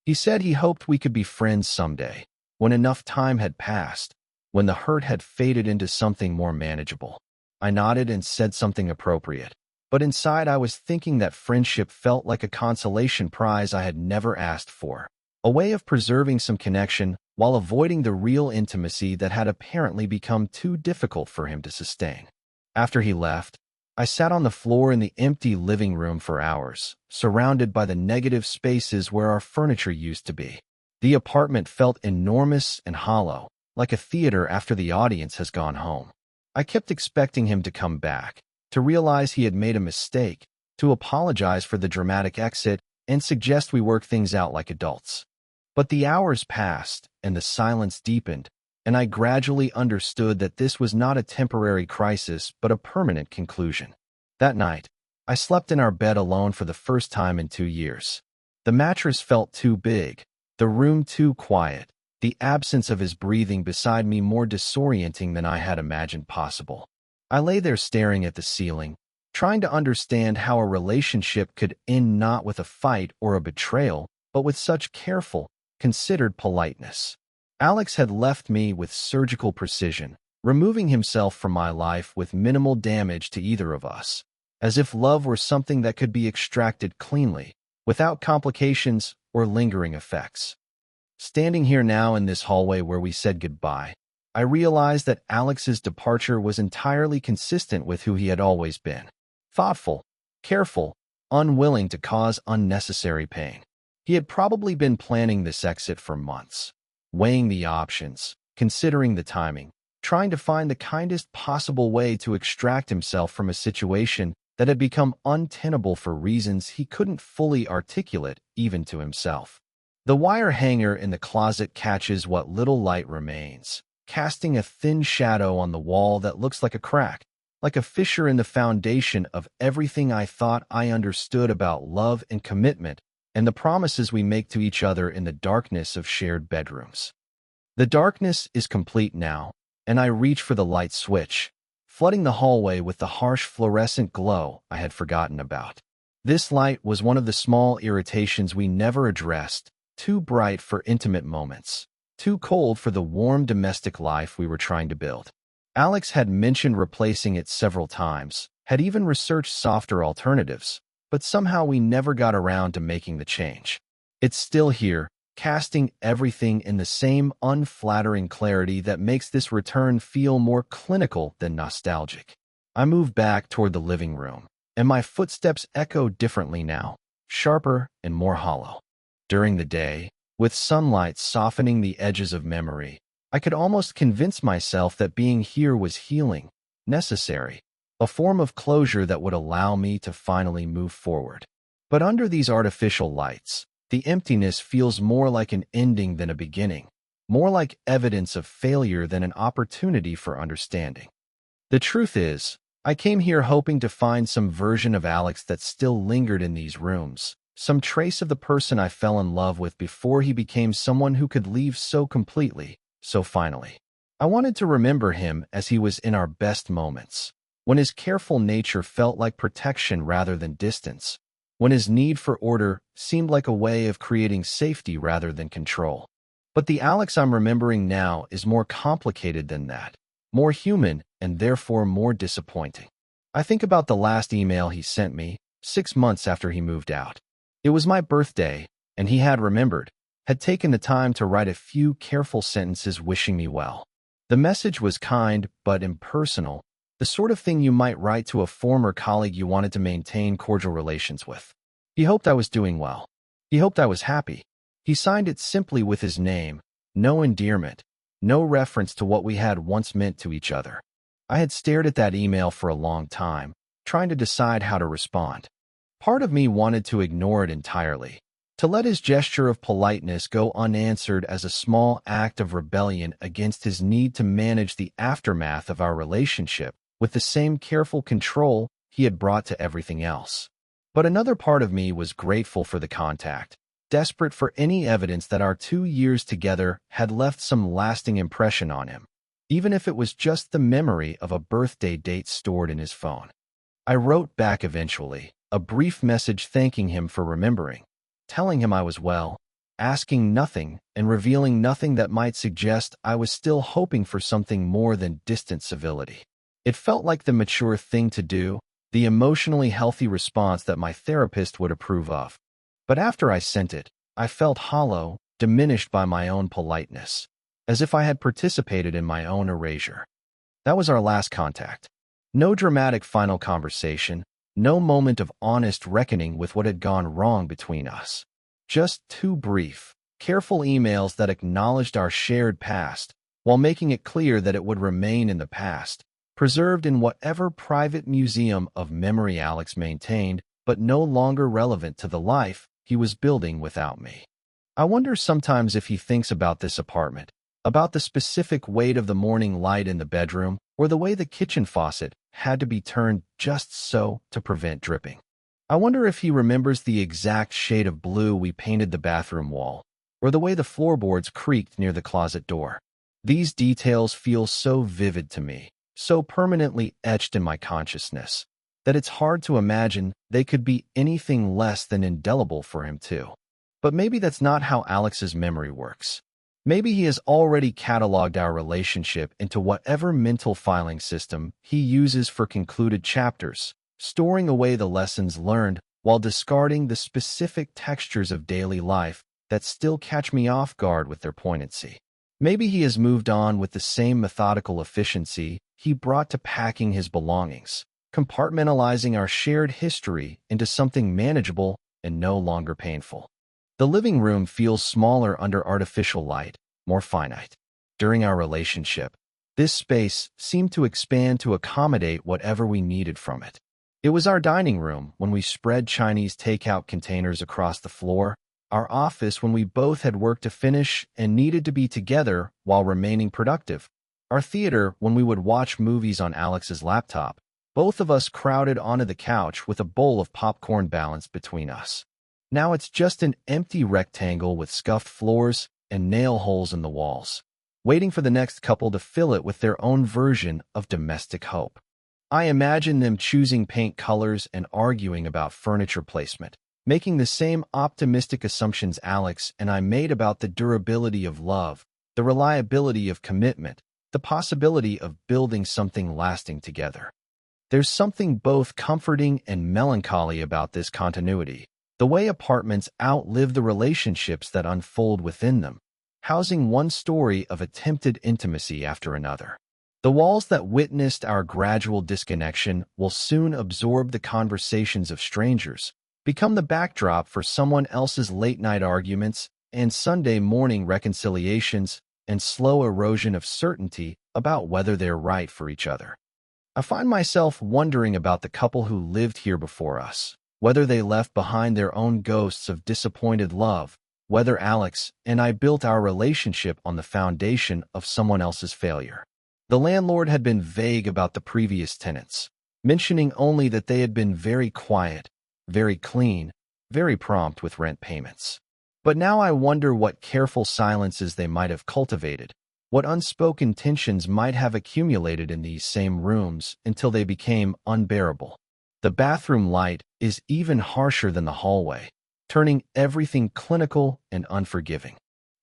He said he hoped we could be friends someday, when enough time had passed, when the hurt had faded into something more manageable. I nodded and said something appropriate, but inside I was thinking that friendship felt like a consolation prize I had never asked for, a way of preserving some connection while avoiding the real intimacy that had apparently become too difficult for him to sustain. After he left, I sat on the floor in the empty living room for hours, surrounded by the negative spaces where our furniture used to be. The apartment felt enormous and hollow, like a theater after the audience has gone home. I kept expecting him to come back, to realize he had made a mistake, to apologize for the dramatic exit, and suggest we work things out like adults. But the hours passed, and the silence deepened, and I gradually understood that this was not a temporary crisis but a permanent conclusion. That night, I slept in our bed alone for the first time in 2 years. The mattress felt too big, the room too quiet, the absence of his breathing beside me more disorienting than I had imagined possible. I lay there staring at the ceiling, trying to understand how a relationship could end not with a fight or a betrayal, but with such careful, considered politeness. Alex had left me with surgical precision, removing himself from my life with minimal damage to either of us, as if love were something that could be extracted cleanly, without complications or lingering effects. Standing here now in this hallway where we said goodbye, I realized that Alex's departure was entirely consistent with who he had always been. Thoughtful, careful, unwilling to cause unnecessary pain. He had probably been planning this exit for months, weighing the options, considering the timing, trying to find the kindest possible way to extract himself from a situation that had become untenable for reasons he couldn't fully articulate even to himself. The wire hanger in the closet catches what little light remains, casting a thin shadow on the wall that looks like a crack, like a fissure in the foundation of everything I thought I understood about love and commitment and the promises we make to each other in the darkness of shared bedrooms. The darkness is complete now, and I reach for the light switch, flooding the hallway with the harsh fluorescent glow I had forgotten about. This light was one of the small irritations we never addressed, too bright for intimate moments, too cold for the warm domestic life we were trying to build. Alex had mentioned replacing it several times, had even researched softer alternatives, but somehow we never got around to making the change. It's still here, casting everything in the same unflattering clarity that makes this return feel more clinical than nostalgic. I move back toward the living room, and my footsteps echo differently now, sharper and more hollow. During the day, with sunlight softening the edges of memory, I could almost convince myself that being here was healing, necessary, a form of closure that would allow me to finally move forward. But under these artificial lights, the emptiness feels more like an ending than a beginning, more like evidence of failure than an opportunity for understanding. The truth is, I came here hoping to find some version of Alex that still lingered in these rooms, some trace of the person I fell in love with before he became someone who could leave so completely, so finally. I wanted to remember him as he was in our best moments, when his careful nature felt like protection rather than distance, when his need for order seemed like a way of creating safety rather than control. But the Alex I'm remembering now is more complicated than that, more human and therefore more disappointing. I think about the last email he sent me, 6 months after he moved out. It was my birthday, and he had remembered, had taken the time to write a few careful sentences wishing me well. The message was kind but impersonal, the sort of thing you might write to a former colleague you wanted to maintain cordial relations with. He hoped I was doing well. He hoped I was happy. He signed it simply with his name, no endearment, no reference to what we had once meant to each other. I had stared at that email for a long time, trying to decide how to respond. Part of me wanted to ignore it entirely, to let his gesture of politeness go unanswered as a small act of rebellion against his need to manage the aftermath of our relationship with the same careful control he had brought to everything else. But another part of me was grateful for the contact, desperate for any evidence that our 2 years together had left some lasting impression on him, even if it was just the memory of a birthday date stored in his phone. I wrote back eventually, a brief message thanking him for remembering, telling him I was well, asking nothing and revealing nothing that might suggest I was still hoping for something more than distant civility. It felt like the mature thing to do, the emotionally healthy response that my therapist would approve of. But after I sent it, I felt hollow, diminished by my own politeness, as if I had participated in my own erasure. That was our last contact. No dramatic final conversation, no moment of honest reckoning with what had gone wrong between us. Just two brief, careful emails that acknowledged our shared past, while making it clear that it would remain in the past, preserved in whatever private museum of memory Alex maintained, but no longer relevant to the life he was building without me. I wonder sometimes if he thinks about this apartment, about the specific weight of the morning light in the bedroom, or the way the kitchen faucet had to be turned just so to prevent dripping. I wonder if he remembers the exact shade of blue we painted the bathroom wall, or the way the floorboards creaked near the closet door. These details feel so vivid to me, so permanently etched in my consciousness, that it's hard to imagine they could be anything less than indelible for him too. But maybe that's not how Alex's memory works. Maybe he has already cataloged our relationship into whatever mental filing system he uses for concluded chapters, storing away the lessons learned while discarding the specific textures of daily life that still catch me off guard with their poignancy. Maybe he has moved on with the same methodical efficiency he brought to packing his belongings, compartmentalizing our shared history into something manageable and no longer painful. The living room feels smaller under artificial light, more finite. During our relationship, this space seemed to expand to accommodate whatever we needed from it. It was our dining room when we spread Chinese takeout containers across the floor, our office when we both had work to finish and needed to be together while remaining productive, our theater when we would watch movies on Alex's laptop, both of us crowded onto the couch with a bowl of popcorn balanced between us. Now it's just an empty rectangle with scuffed floors and nail holes in the walls, waiting for the next couple to fill it with their own version of domestic hope. I imagine them choosing paint colors and arguing about furniture placement, making the same optimistic assumptions Alex and I made about the durability of love, the reliability of commitment, the possibility of building something lasting together. There's something both comforting and melancholy about this continuity. The way apartments outlive the relationships that unfold within them, housing one story of attempted intimacy after another. The walls that witnessed our gradual disconnection will soon absorb the conversations of strangers, become the backdrop for someone else's late-night arguments and Sunday morning reconciliations and slow erosion of certainty about whether they're right for each other. I find myself wondering about the couple who lived here before us, whether they left behind their own ghosts of disappointed love, whether Alex and I built our relationship on the foundation of someone else's failure. The landlord had been vague about the previous tenants, mentioning only that they had been very quiet, very clean, very prompt with rent payments. But now I wonder what careful silences they might have cultivated, what unspoken tensions might have accumulated in these same rooms until they became unbearable. The bathroom light is even harsher than the hallway, turning everything clinical and unforgiving.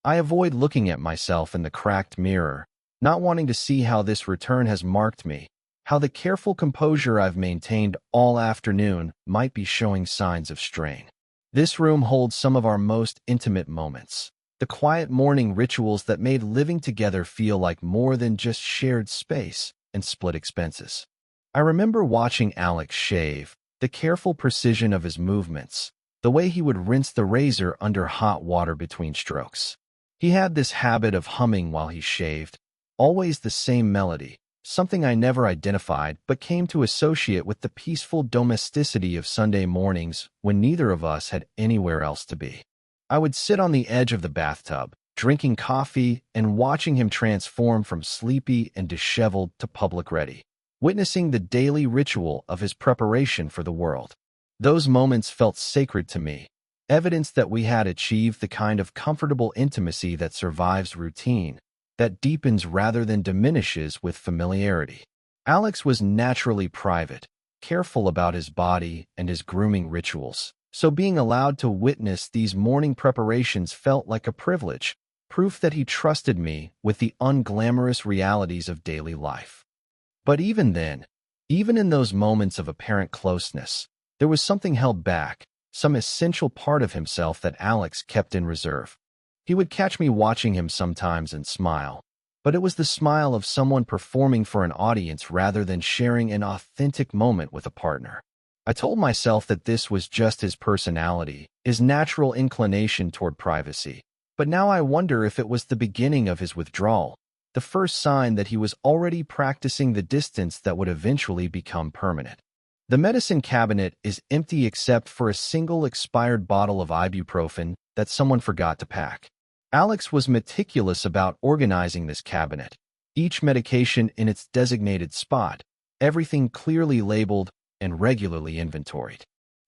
I avoid looking at myself in the cracked mirror, not wanting to see how this return has marked me, how the careful composure I've maintained all afternoon might be showing signs of strain. This room holds some of our most intimate moments, the quiet morning rituals that made living together feel like more than just shared space and split expenses. I remember watching Alex shave, the careful precision of his movements, the way he would rinse the razor under hot water between strokes. He had this habit of humming while he shaved, always the same melody, something I never identified but came to associate with the peaceful domesticity of Sunday mornings when neither of us had anywhere else to be. I would sit on the edge of the bathtub, drinking coffee and watching him transform from sleepy and disheveled to public ready, witnessing the daily ritual of his preparation for the world. Those moments felt sacred to me, evidence that we had achieved the kind of comfortable intimacy that survives routine, that deepens rather than diminishes with familiarity. Alex was naturally private, careful about his body and his grooming rituals, so being allowed to witness these morning preparations felt like a privilege, proof that he trusted me with the unglamorous realities of daily life. But even then, even in those moments of apparent closeness, there was something held back, some essential part of himself that Alex kept in reserve. He would catch me watching him sometimes and smile, but it was the smile of someone performing for an audience rather than sharing an authentic moment with a partner. I told myself that this was just his personality, his natural inclination toward privacy. But now I wonder if it was the beginning of his withdrawal, the first sign that he was already practicing the distance that would eventually become permanent. The medicine cabinet is empty except for a single expired bottle of ibuprofen that someone forgot to pack. Alex was meticulous about organizing this cabinet, each medication in its designated spot, everything clearly labeled and regularly inventoried.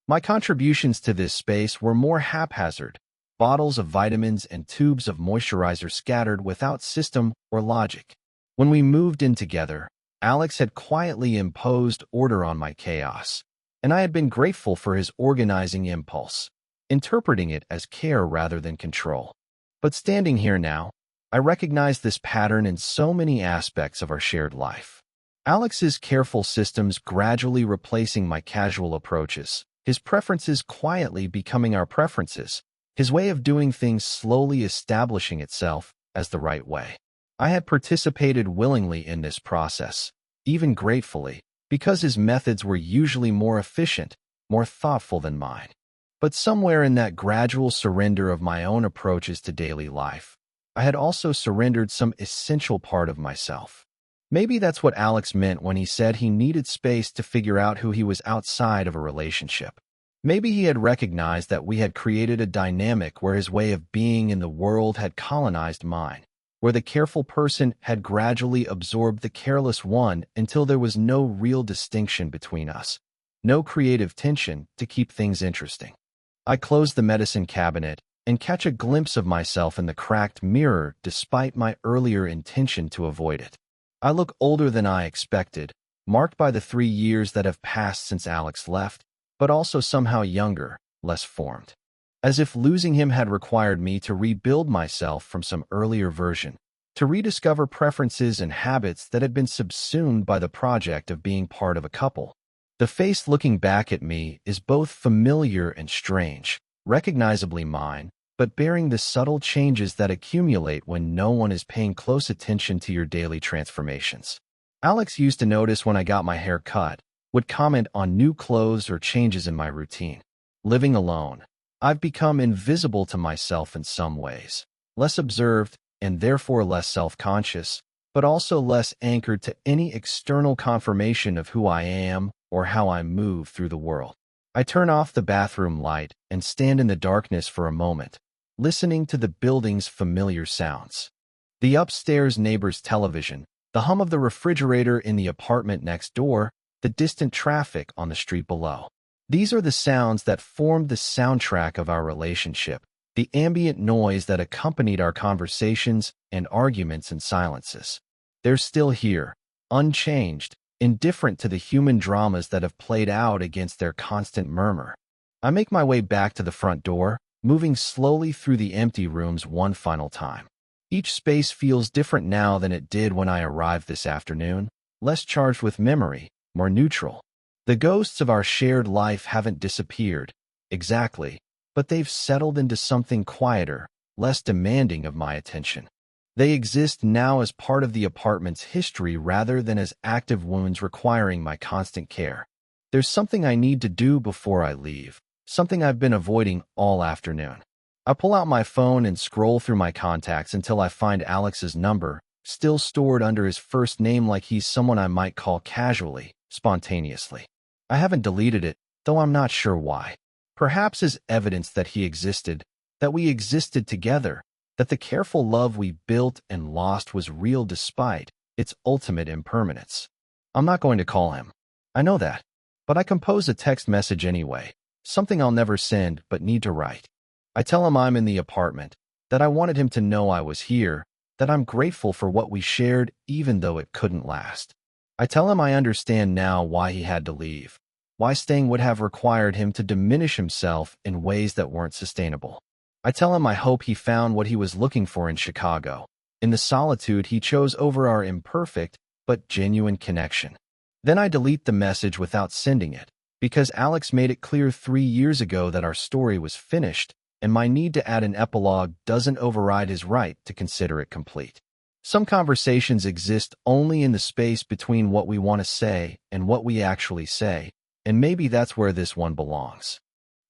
My contributions to this space were more haphazard, bottles of vitamins and tubes of moisturizer scattered without system or logic. When we moved in together, Alex had quietly imposed order on my chaos, and I had been grateful for his organizing impulse, interpreting it as care rather than control. But standing here now, I recognize this pattern in so many aspects of our shared life. Alex's careful systems gradually replacing my casual approaches, his preferences quietly becoming our preferences, his way of doing things slowly establishing itself as the right way. I had participated willingly in this process, even gratefully, because his methods were usually more efficient, more thoughtful than mine. But somewhere in that gradual surrender of my own approaches to daily life, I had also surrendered some essential part of myself. Maybe that's what Alex meant when he said he needed space to figure out who he was outside of a relationship. Maybe he had recognized that we had created a dynamic where his way of being in the world had colonized mine, where the careful person had gradually absorbed the careless one until there was no real distinction between us, no creative tension to keep things interesting. I closed the medicine cabinet and catch a glimpse of myself in the cracked mirror despite my earlier intention to avoid it. I look older than I expected, marked by the 3 years that have passed since Alex left, but also somehow younger, less formed. As if losing him had required me to rebuild myself from some earlier version, to rediscover preferences and habits that had been subsumed by the project of being part of a couple. The face looking back at me is both familiar and strange, recognizably mine, but bearing the subtle changes that accumulate when no one is paying close attention to your daily transformations. Alex used to notice when I got my hair cut, would comment on new clothes or changes in my routine. Living alone, I've become invisible to myself in some ways, less observed and therefore less self-conscious, but also less anchored to any external confirmation of who I am or how I move through the world. I turn off the bathroom light and stand in the darkness for a moment, listening to the building's familiar sounds. The upstairs neighbor's television, the hum of the refrigerator in the apartment next door, the distant traffic on the street below. These are the sounds that formed the soundtrack of our relationship, the ambient noise that accompanied our conversations and arguments and silences. They're still here, unchanged, indifferent to the human dramas that have played out against their constant murmur. I make my way back to the front door, moving slowly through the empty rooms one final time. Each space feels different now than it did when I arrived this afternoon, less charged with memory, more neutral. The ghosts of our shared life haven't disappeared, exactly, but they've settled into something quieter, less demanding of my attention. They exist now as part of the apartment's history rather than as active wounds requiring my constant care. There's something I need to do before I leave, something I've been avoiding all afternoon. I pull out my phone and scroll through my contacts until I find Alex's number, still stored under his first name like he's someone I might call casually, spontaneously. I haven't deleted it, though I'm not sure why. Perhaps as evidence that he existed, that we existed together, that the careful love we built and lost was real despite its ultimate impermanence. I'm not going to call him. I know that. But I compose a text message anyway, something I'll never send but need to write. I tell him I'm in the apartment, that I wanted him to know I was here, that I'm grateful for what we shared even though it couldn't last. I tell him I understand now why he had to leave, why staying would have required him to diminish himself in ways that weren't sustainable. I tell him I hope he found what he was looking for in Chicago, in the solitude he chose over our imperfect but genuine connection. Then I delete the message without sending it, because Alex made it clear 3 years ago that our story was finished, and my need to add an epilogue doesn't override his right to consider it complete. Some conversations exist only in the space between what we want to say and what we actually say, and maybe that's where this one belongs.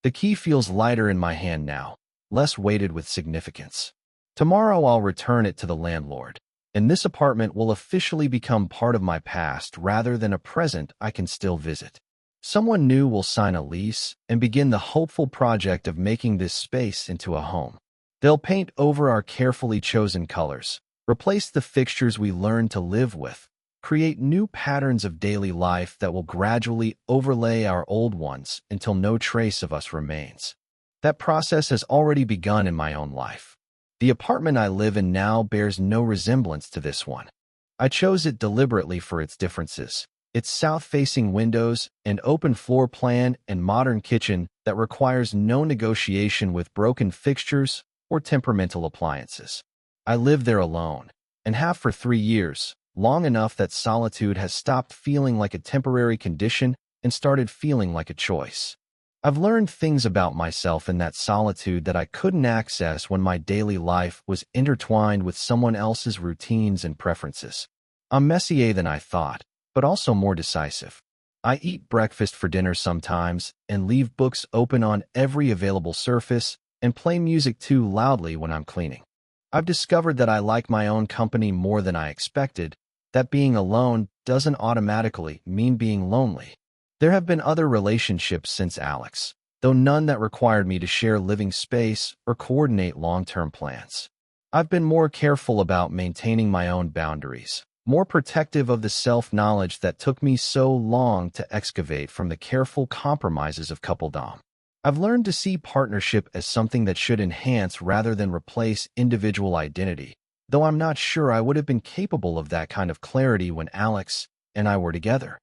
The key feels lighter in my hand now, less weighted with significance. Tomorrow I'll return it to the landlord, and this apartment will officially become part of my past rather than a present I can still visit. Someone new will sign a lease and begin the hopeful project of making this space into a home. They'll paint over our carefully chosen colors, replace the fixtures we learned to live with, create new patterns of daily life that will gradually overlay our old ones until no trace of us remains. That process has already begun in my own life. The apartment I live in now bears no resemblance to this one. I chose it deliberately for its differences. Its south-facing windows, an open floor plan, and modern kitchen that requires no negotiation with broken fixtures or temperamental appliances. I live there alone, and have for 3 years, long enough that solitude has stopped feeling like a temporary condition and started feeling like a choice. I've learned things about myself in that solitude that I couldn't access when my daily life was intertwined with someone else's routines and preferences. I'm messier than I thought, but also more decisive. I eat breakfast for dinner sometimes and leave books open on every available surface and play music too loudly when I'm cleaning. I've discovered that I like my own company more than I expected, that being alone doesn't automatically mean being lonely. There have been other relationships since Alex, though none that required me to share living space or coordinate long-term plans. I've been more careful about maintaining my own boundaries, more protective of the self-knowledge that took me so long to excavate from the careful compromises of coupledom. I've learned to see partnership as something that should enhance rather than replace individual identity, though I'm not sure I would have been capable of that kind of clarity when Alex and I were together.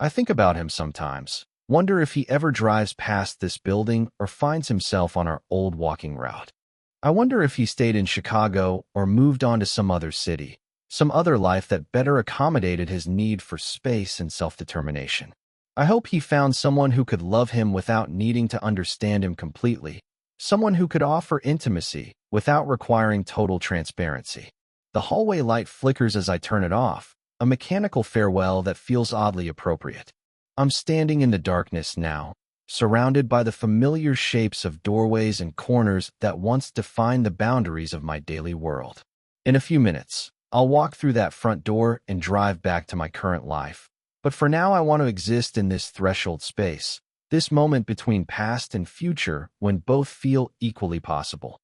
I think about him sometimes, wonder if he ever drives past this building or finds himself on our old walking route. I wonder if he stayed in Chicago or moved on to some other city, some other life that better accommodated his need for space and self-determination. I hope he found someone who could love him without needing to understand him completely, someone who could offer intimacy without requiring total transparency. The hallway light flickers as I turn it off, a mechanical farewell that feels oddly appropriate. I'm standing in the darkness now, surrounded by the familiar shapes of doorways and corners that once defined the boundaries of my daily world. In a few minutes, I'll walk through that front door and drive back to my current life. But for now, I want to exist in this threshold space, this moment between past and future when both feel equally possible.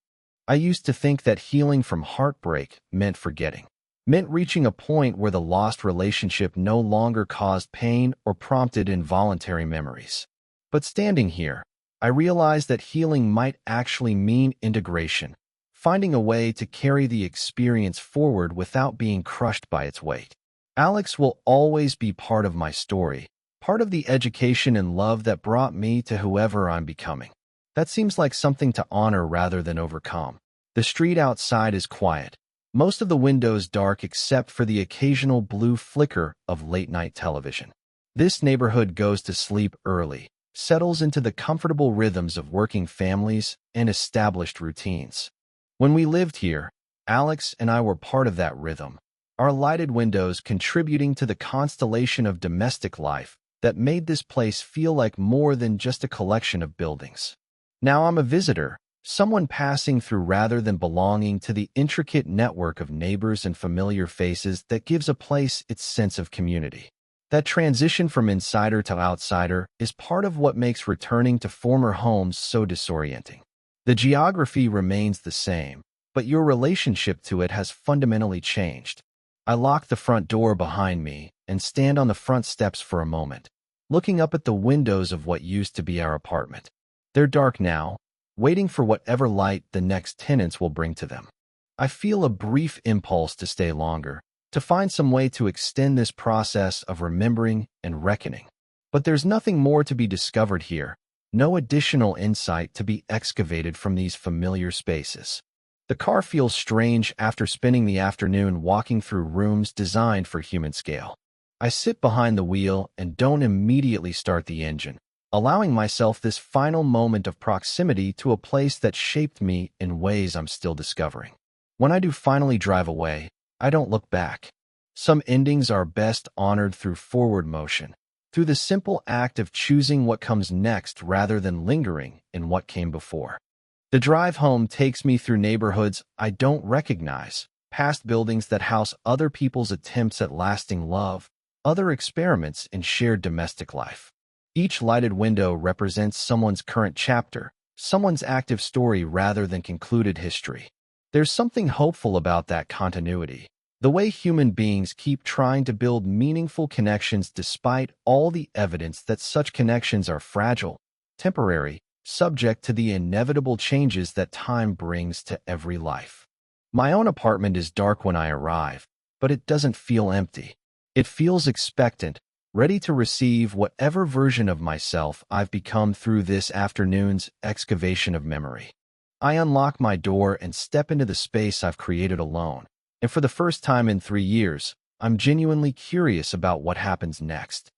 I used to think that healing from heartbreak meant forgetting, meant reaching a point where the lost relationship no longer caused pain or prompted involuntary memories. But standing here, I realized that healing might actually mean integration, finding a way to carry the experience forward without being crushed by its weight. Alex will always be part of my story, part of the education and love that brought me to whoever I'm becoming. That seems like something to honor rather than overcome. The street outside is quiet, most of the windows dark except for the occasional blue flicker of late-night television. This neighborhood goes to sleep early, settles into the comfortable rhythms of working families and established routines. When we lived here, Alex and I were part of that rhythm, our lighted windows contributing to the constellation of domestic life that made this place feel like more than just a collection of buildings. Now I'm a visitor, someone passing through rather than belonging to the intricate network of neighbors and familiar faces that gives a place its sense of community. That transition from insider to outsider is part of what makes returning to former homes so disorienting. The geography remains the same, but your relationship to it has fundamentally changed. I lock the front door behind me and stand on the front steps for a moment, looking up at the windows of what used to be our apartment. They're dark now, waiting for whatever light the next tenants will bring to them. I feel a brief impulse to stay longer, to find some way to extend this process of remembering and reckoning. But there's nothing more to be discovered here, no additional insight to be excavated from these familiar spaces. The car feels strange after spending the afternoon walking through rooms designed for human scale. I sit behind the wheel and don't immediately start the engine, allowing myself this final moment of proximity to a place that shaped me in ways I'm still discovering. When I do finally drive away, I don't look back. Some endings are best honored through forward motion, through the simple act of choosing what comes next rather than lingering in what came before. The drive home takes me through neighborhoods I don't recognize, past buildings that house other people's attempts at lasting love, other experiments in shared domestic life. Each lighted window represents someone's current chapter, someone's active story rather than concluded history. There's something hopeful about that continuity. The way human beings keep trying to build meaningful connections despite all the evidence that such connections are fragile, temporary, subject to the inevitable changes that time brings to every life. My own apartment is dark when I arrive, but it doesn't feel empty. It feels expectant, ready to receive whatever version of myself I've become through this afternoon's excavation of memory. I unlock my door and step into the space I've created alone, and for the first time in 3 years, I'm genuinely curious about what happens next.